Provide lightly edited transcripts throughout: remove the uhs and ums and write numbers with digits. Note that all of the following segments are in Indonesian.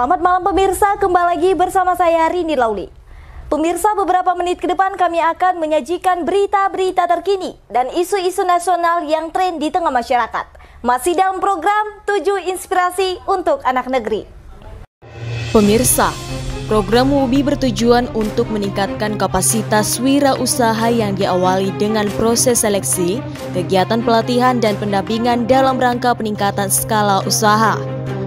Selamat malam pemirsa, kembali lagi bersama saya Rini Lauli. Pemirsa, beberapa menit ke depan kami akan menyajikan berita-berita terkini dan isu-isu nasional yang tren di tengah masyarakat. Masih dalam program 7 Inspirasi untuk Anak Negeri. Pemirsa, program WUBI bertujuan untuk meningkatkan kapasitas wirausaha yang diawali dengan proses seleksi, kegiatan pelatihan dan pendampingan dalam rangka peningkatan skala usaha.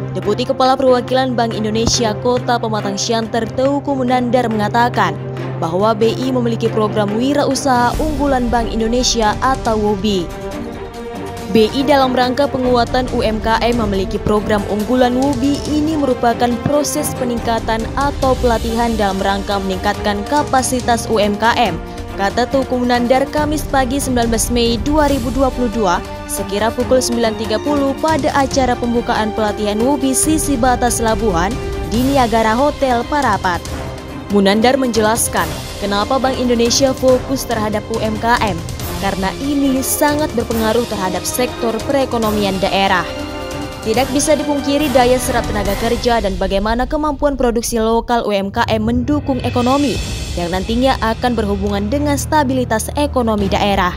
Deputi Kepala Perwakilan Bank Indonesia Kota Pematang Siantar Teuku Munandar mengatakan bahwa BI memiliki program wirausaha unggulan Bank Indonesia atau WUBI. BI dalam rangka penguatan UMKM memiliki program unggulan WUBI ini merupakan proses peningkatan atau pelatihan dalam rangka meningkatkan kapasitas UMKM, kata Teuku Munandar Kamis pagi 19 Mei 2022 sekira pukul 9.30 pada acara pembukaan pelatihan WUBI Sisi Batas Labuhan di Niagara Hotel Parapat. Munandar menjelaskan kenapa Bank Indonesia fokus terhadap UMKM, karena ini sangat berpengaruh terhadap sektor perekonomian daerah. Tidak bisa dipungkiri daya serap tenaga kerja dan bagaimana kemampuan produksi lokal UMKM mendukung ekonomi yang nantinya akan berhubungan dengan stabilitas ekonomi daerah.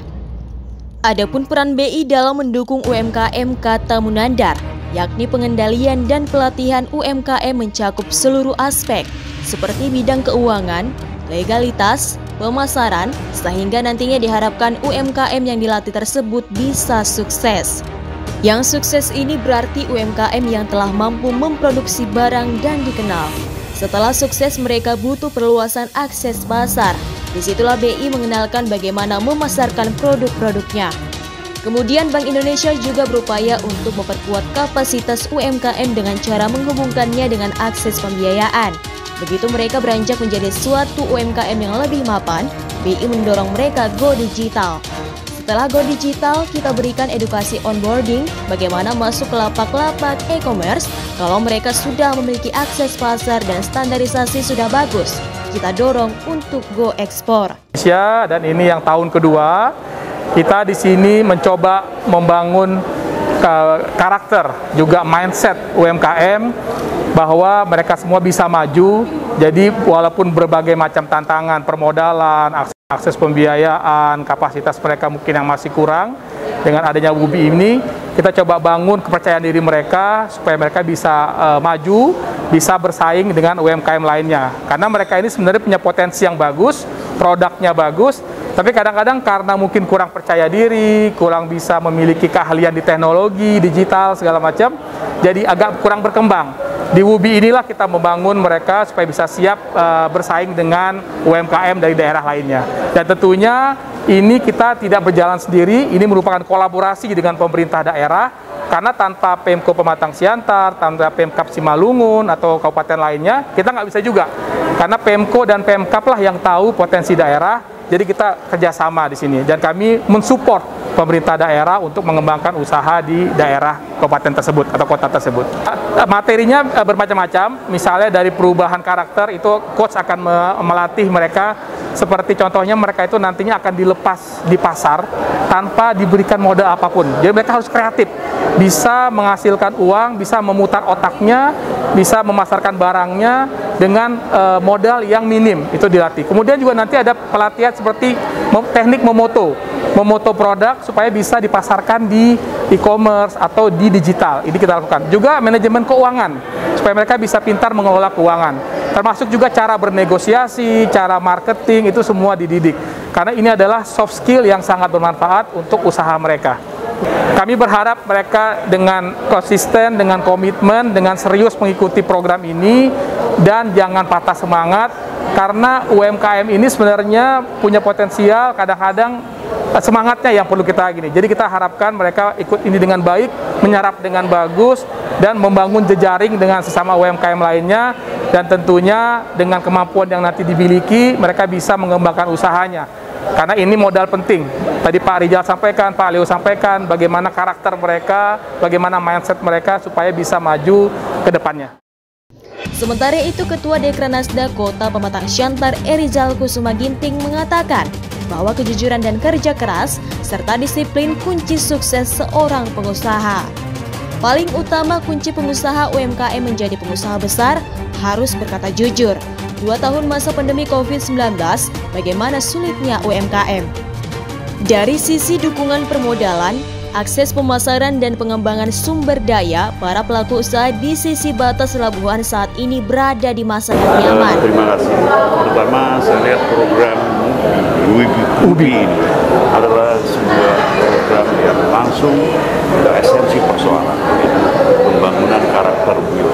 Adapun peran BI dalam mendukung UMKM, kata Munandar, yakni pengendalian dan pelatihan UMKM mencakup seluruh aspek seperti bidang keuangan, legalitas, pemasaran, sehingga nantinya diharapkan UMKM yang dilatih tersebut bisa sukses. Yang sukses ini berarti UMKM yang telah mampu memproduksi barang dan dikenal. Setelah sukses, mereka butuh perluasan akses pasar. Disitulah BI mengenalkan bagaimana memasarkan produk-produknya. Kemudian Bank Indonesia juga berupaya untuk memperkuat kapasitas UMKM dengan cara menghubungkannya dengan akses pembiayaan. Begitu mereka beranjak menjadi suatu UMKM yang lebih mapan, BI mendorong mereka go digital. Setelah go digital, kita berikan edukasi onboarding, bagaimana masuk ke lapak-lapak e-commerce. Kalau mereka sudah memiliki akses pasar dan standarisasi sudah bagus, kita dorong untuk go ekspor. Dan ini yang tahun kedua, kita di sini mencoba membangun karakter, juga mindset UMKM, bahwa mereka semua bisa maju. Jadi walaupun berbagai macam tantangan, permodalan, akses pembiayaan, kapasitas mereka mungkin yang masih kurang, dengan adanya WUBI ini, kita coba bangun kepercayaan diri mereka supaya mereka bisa maju, bisa bersaing dengan UMKM lainnya. Karena mereka ini sebenarnya punya potensi yang bagus, produknya bagus, tapi kadang-kadang karena mungkin kurang percaya diri, kurang bisa memiliki keahlian di teknologi, digital, segala macam, jadi agak kurang berkembang. Di WUBI inilah kita membangun mereka supaya bisa siap bersaing dengan UMKM dari daerah lainnya. Dan tentunya ini kita tidak berjalan sendiri, ini merupakan kolaborasi dengan pemerintah daerah, karena tanpa Pemko Pematang Siantar, tanpa Pemkab Simalungun atau kabupaten lainnya, kita nggak bisa juga. Karena Pemko dan Pemkab lah yang tahu potensi daerah, jadi kita kerjasama di sini. Dan kami mensupport pemerintah daerah untuk mengembangkan usaha di daerah kabupaten tersebut atau kota tersebut. Materinya bermacam-macam, misalnya dari perubahan karakter, itu coach akan melatih mereka, seperti contohnya mereka itu nantinya akan dilepas di pasar tanpa diberikan modal apapun. Jadi mereka harus kreatif, bisa menghasilkan uang, bisa memutar otaknya, bisa memasarkan barangnya dengan modal yang minim, itu dilatih. Kemudian juga nanti ada pelatihan seperti teknik memoto produk supaya bisa dipasarkan di e-commerce atau di digital. Ini kita lakukan. Juga manajemen keuangan, supaya mereka bisa pintar mengelola keuangan. Termasuk juga cara bernegosiasi, cara marketing, itu semua dididik. Karena ini adalah soft skill yang sangat bermanfaat untuk usaha mereka. Kami berharap mereka dengan konsisten, dengan komitmen, dengan serius mengikuti program ini, dan jangan patah semangat, karena UMKM ini sebenarnya punya potensial, kadang-kadang semangatnya yang perlu kita gini. Jadi kita harapkan mereka ikut ini dengan baik, menyerap dengan bagus, dan membangun jejaring dengan sesama UMKM lainnya, dan tentunya dengan kemampuan yang nanti dimiliki, mereka bisa mengembangkan usahanya. Karena ini modal penting. Tadi Pak Rijal sampaikan, Pak Leo sampaikan, bagaimana karakter mereka, bagaimana mindset mereka supaya bisa maju ke depannya. Sementara itu, Ketua Dekranasda Kota Pematang Siantar Erizal Kusuma Ginting mengatakan bahwa kejujuran dan kerja keras serta disiplin kunci sukses seorang pengusaha. Paling utama kunci pengusaha UMKM menjadi pengusaha besar harus berkata jujur. 2 tahun masa pandemi COVID-19, bagaimana sulitnya UMKM? Dari sisi dukungan permodalan, akses pemasaran dan pengembangan sumber daya, para pelaku usaha di sisi batas pelabuhan saat ini berada di masa yang nyaman. Terima kasih. Pertama, saya lihat program UBI ini adalah sebuah program yang langsung ke esensi persoalan, pembangunan karakter wira.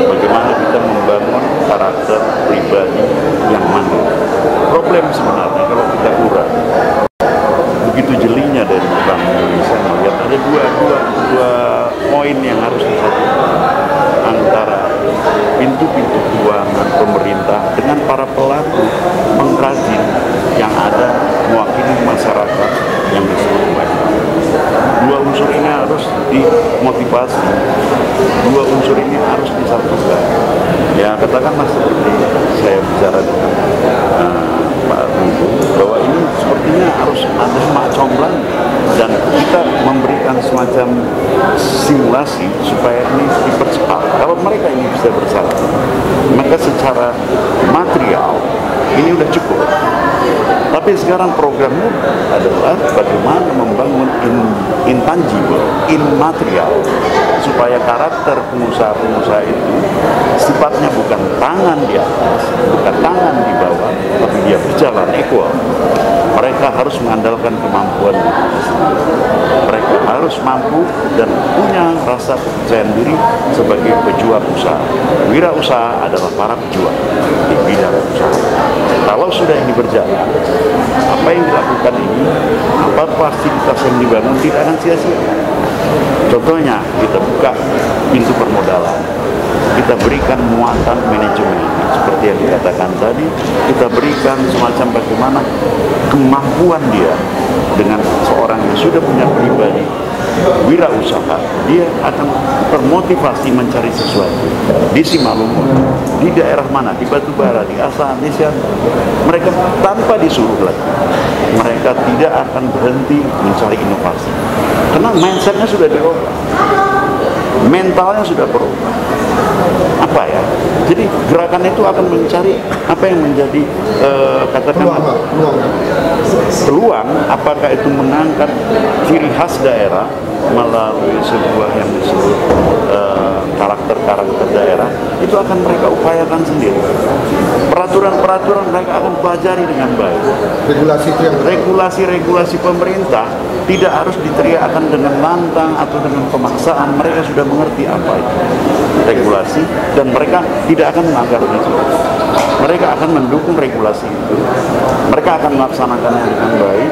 Bagaimana kita membangun karakter pribadi yang mandiri. Problem sebenarnya kalau kita urang, begitu jelinya dari Bank Indonesia melihat ada dua poin yang harus disatukan antara pintu-pintu keuangan pemerintah dengan para pelaku pengrajin yang ada mewakili masyarakat yang disebut UMKM. Dua unsur ini harus dimotivasi, dua unsur ini harus disatukan. Ya katakanlah seperti saya bicara dengan Pak Menko bahwa ini sepertinya harus ada mak comblang dan kita memberikan semacam simulasi supaya ini dipercepat. Kalau mereka ini bisa bersalah, maka secara material ini udah cukup. Tapi sekarang programnya adalah bagaimana membangun intangible, immaterial, supaya karakter pengusaha-pengusaha itu sifatnya bukan tangan di atas, bukan tangan di bawah, tapi dia berjalan equal. Mereka harus mengandalkan kemampuan diri sendiri. Mereka harus mampu dan punya rasa kepercayaan diri sebagai pejuang usaha. Wirausaha adalah para pejuang di bidang usaha. Kalau sudah ini berjalan, apa yang dilakukan ini, apa fasilitas yang dibangun tidak akan sia-sia. Contohnya, kita buka pintu permodalan, kita berikan muatan manajemen, seperti yang dikatakan tadi, kita berikan semacam bagaimana kemampuan dia dengan seorang yang sudah punya pribadi wirausaha, dia akan termotivasi mencari sesuatu di Simalungun, di daerah mana, di Batubara, di Asahan, di Sian. Mereka tanpa disuruh lagi, mereka tidak akan berhenti mencari inovasi karena mindsetnya sudah berubah, mentalnya sudah berubah. Apa ya? Jadi gerakan itu akan mencari apa yang menjadi katakanlah peluang, apakah itu mengangkat ciri khas daerah melalui sebuah yang disebut karakter-karakter daerah, itu akan mereka upayakan sendiri. Peraturan-peraturan mereka akan pelajari dengan baik. Regulasi pemerintah tidak harus diteriakkan dengan lantang atau dengan pemaksaan. Mereka sudah mengerti apa itu regulasi dan mereka tidak akan melanggarnya. Mereka akan mendukung regulasi itu. Mereka akan melaksanakannya dengan baik.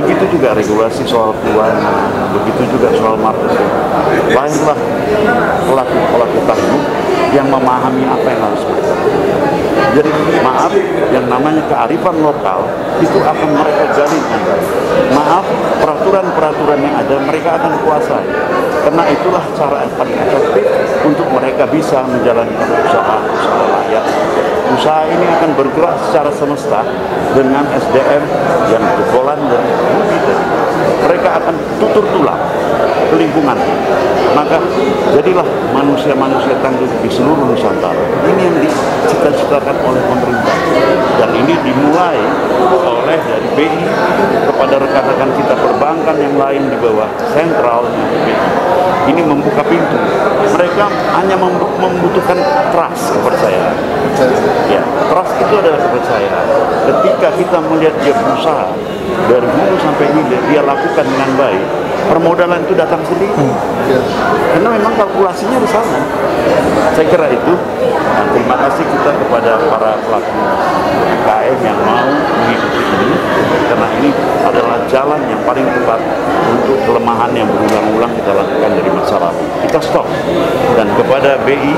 Begitu juga regulasi soal keuangan, begitu juga soal marketing. Lainlah pelaku takbir yang memahami apa yang harus mereka lakukan. Jadi maaf, yang namanya kearifan lokal itu akan mereka gali dengan baik. Maaf, peraturan-peraturan yang ada mereka akan kuasai. Karena itulah cara yang paling efektif untuk mereka bisa menjalankan usaha layak. Usaha ini akan bergerak secara semesta dengan SDM yang jebolan dan budi. Mereka akan tutur tulang ke lingkungan. Maka jadilah manusia-manusia tangguh di seluruh Nusantara. Ini yang dicita-citakan oleh pemerintah. Dan ini dimulai oleh dari BI kepada rekan-rekan kita perbankan yang lain di bawah sentralnya BI. Ini membuka pintu. Mereka hanya membutuhkan trust, kepercayaan. Ya, trust itu adalah kepercayaan. Ketika kita melihat dia berusaha dari hulu sampai hilir, dia lakukan dengan baik, permodalan itu datang sendiri. Karena memang kalkulasinya di sana. Saya kira itu. Nah, terima kasih kita kepada para pelaku UMKM yang mau mengikuti ini, karena ini adalah jalan yang paling tepat untuk kelemahan yang berulang-ulang kita lakukan dari masa lalu. Kita stop. Dan kepada BI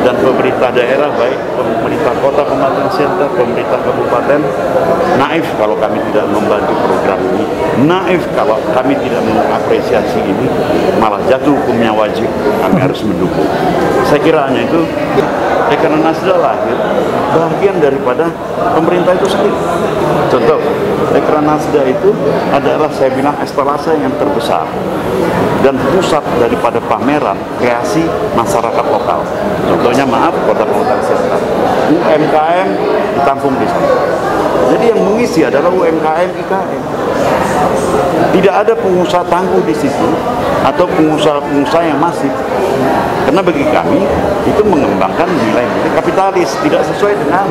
dan pemerintah daerah, baik pemerintah kota, pemerintah center, pemerintah kabupaten, naif kalau kami tidak membantu program ini, naif kalau kami tidak mengapresiasi ini, malah jatuh hukumnya wajib, kami harus mendukung. Saya kira hanya itu. Karena Nasdaq lahir bagian daripada pemerintah itu sendiri. Contoh, Dekran Dekranasda itu adalah saya bilang estalase yang terbesar dan pusat daripada pameran kreasi masyarakat lokal. Contohnya Kota Kalimantan Selatan. UMKM ditampung di sana. Jadi yang mengisi adalah UMKM IKM. Tidak ada pengusaha tangguh di situ atau pengusaha-pengusaha yang masif. Karena bagi kami itu mengembangkan nilai-nilai kapitalis, tidak sesuai dengan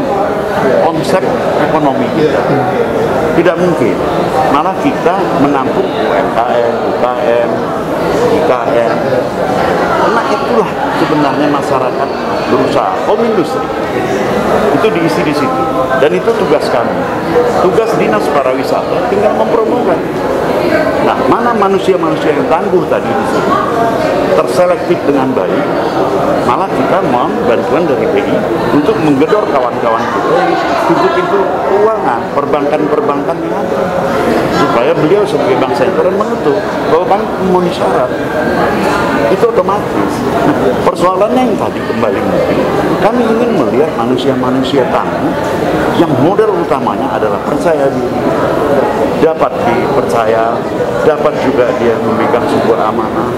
konsep ekonomi kita. Tidak mungkin. Malah kita menampung UMKM, UKM, IKM. Karena itulah sebenarnya masyarakat berusaha, industri. Itu diisi di situ. Dan itu tugas kami. Tugas Dinas Pariwisata tinggal mempromokan. Nah, mana manusia-manusia yang tangguh tadi di sini terselektif dengan baik, malah kita mohon bantuan dari BI untuk menggedor kawan-kawan kita yang pintu-pintu keuangan, perbankan-perbankan yang ada, supaya beliau sebagai bank senter mengetuk bahwa kami memenuhi syarat. Itu otomatis. Nah, persoalannya yang tadi kembali mungkin, kami ingin melihat manusia-manusia tangguh yang modal utamanya adalah percaya diri, dapat dipercaya, dapat juga dia memegang sebuah amanah,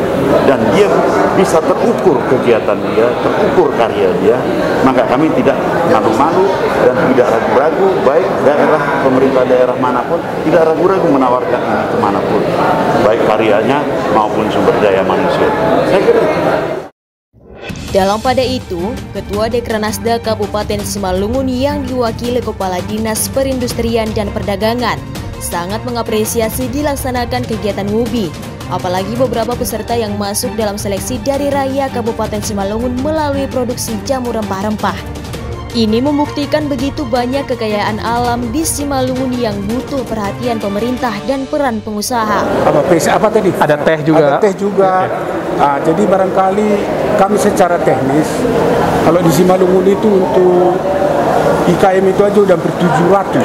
dan dia bisa terukur kegiatan dia, terukur karya dia. Maka kami tidak malu-malu dan tidak ragu-ragu, baik daerah, pemerintah daerah manapun, tidak ragu-ragu menawarkan ini kemanapun, baik karyanya maupun sumber daya manusia. Saya kira dalam pada itu, Ketua Dekranasda Kabupaten Simalungun yang diwakili Kepala Dinas Perindustrian dan Perdagangan sangat mengapresiasi dilaksanakan kegiatan WUBI, apalagi beberapa peserta yang masuk dalam seleksi dari Raya Kabupaten Simalungun melalui produksi jamu rempah-rempah. Ini membuktikan begitu banyak kekayaan alam di Simalungun yang butuh perhatian pemerintah dan peran pengusaha. Apa tadi? Ada teh juga. Ada teh juga. Jadi barangkali kami secara teknis, kalau di Simalungun itu untuk IKM itu aja udah hampir 700.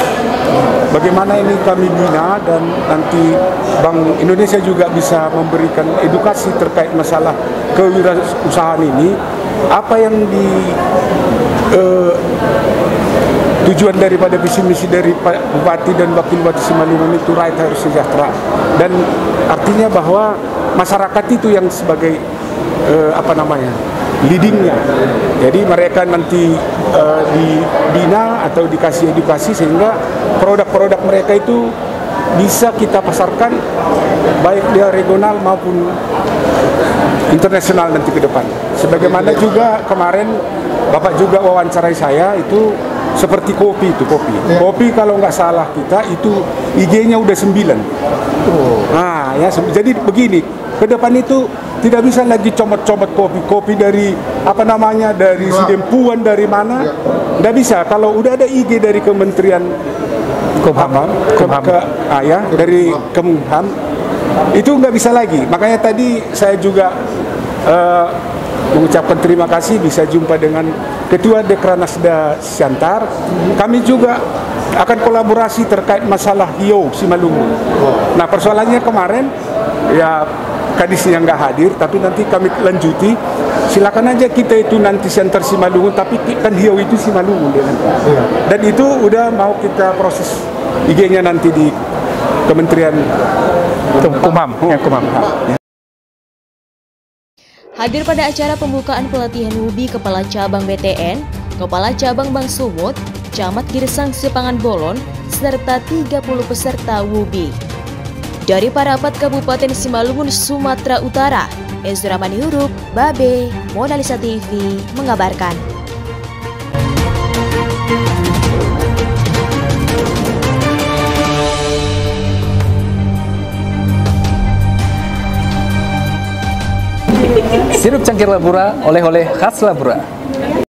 Bagaimana ini kami bina dan nanti Bank Indonesia juga bisa memberikan edukasi terkait masalah kewirausahaan ini. Apa yang tujuan daripada visi misi dari Pak Bupati dan Wakil Bupati Simalungun itu rakyat harus sejahtera, dan artinya bahwa masyarakat itu yang sebagai leadingnya. Jadi mereka nanti dibina atau dikasih edukasi sehingga produk-produk mereka itu bisa kita pasarkan baik dia regional maupun internasional nanti ke depan. Sebagaimana juga kemarin Bapak juga wawancarai saya itu seperti kopi itu kopi kalau nggak salah kita itu IG-nya udah 9. Nah ya, jadi begini, ke depan itu tidak bisa lagi comot-comot kopi dari dari Sidempuan dari mana, nggak bisa. Kalau udah ada IG dari Kementerian dari Kemham itu nggak bisa lagi. Makanya tadi saya juga mengucapkan terima kasih bisa jumpa dengan Ketua Dekranasda Siantar. Kami juga akan kolaborasi terkait masalah hiu Simalungun. Nah, persoalannya kemarin ya kadisnya nggak hadir, tapi nanti kami lanjuti. Silakan aja kita itu nanti Siantar Simalungun, tapi kan hiu itu Simalungun dia nanti. Dan itu udah mau kita proses IG-nya nanti di Kementerian Kumham. Hadir pada acara pembukaan pelatihan WUBI Kepala Cabang BTN, Kepala Cabang Bank Sumut, Camat Girsang Sepangan Bolon, serta 30 peserta WUBI. Dari Parapat Kabupaten Simalungun, Sumatera Utara, Ezra Maniuruk, Babe, Monalisa TV mengabarkan. Sirup cangkir Labura, oleh-oleh khas Labura.